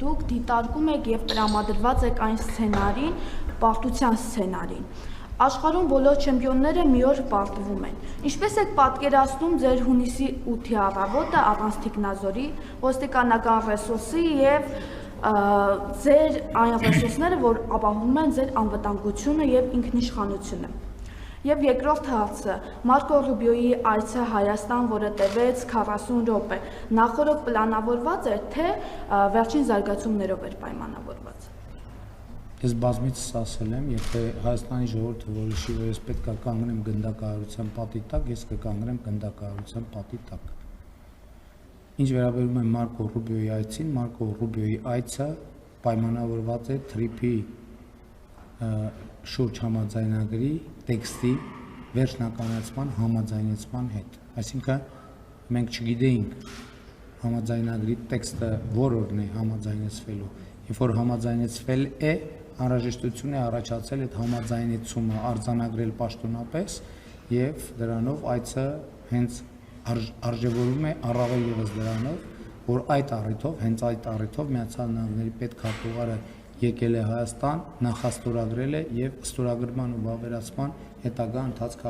դուք դիտարկում եք եւ տրամադրված եք այն սցենարին, պարտության սցենարին։ Աշխարհում բոլոր չեմպիոնները մի օր պարտվում են։ Ինչպես եք պատկերացնում ձեր հունիսի 8-ի առավոտը առանց թիկնազորի, ոստիկանական ռեսուրսի եւ ձեր այն ռեսուրսները, որ ապահովում են ձեր անվտանգությունը եւ ինքնիշխանությունը։ Եվ երկրորդ հարցը, Մարկո Ռուբիոյի այցը Հայաստան, որը տևեց 40 րոպե, նախորդ պլանավորված էր, թե վերջին զարգացումներով էր պայմանավորված։ Ես բազմիցս ասել եմ, եթե Հայաստանի ժողովուրդը որոշի, որ ես պետք է կանգնեմ գնդակահարության պատի տակ, ես կկանգնեմ գնդակահարության պատի տակ։ Ինչ վերաբերում է Մարկո Ռուբիոյի այցին, Մարկո Ռուբիոյի այցը պայմանավորված է թրիփի շուրջ համաձայնագրի տեքստի վերջնականացման համաձայնեցման հետ։ Այսինքն մենք չգիտեինք համաձայնագրի տեքստը որ օրն է համաձայնեցվելու։ Երբ որ համաձայնեցվել է, անհրաժեշտություն է առաջացել այդ համաձայնեցումը արձանագրել պաշտոնապես եւ դրանով այցը հենց արժևորում է առավել ևս դրանով, որ այդ առիթով, հենց այդ առիթով Միացյալ Նահանգների պետքարտուղարը եկել է Հայաստան, նախաստորագրել է եւ ստորագրման ու վավերացման հետագա ընթացքը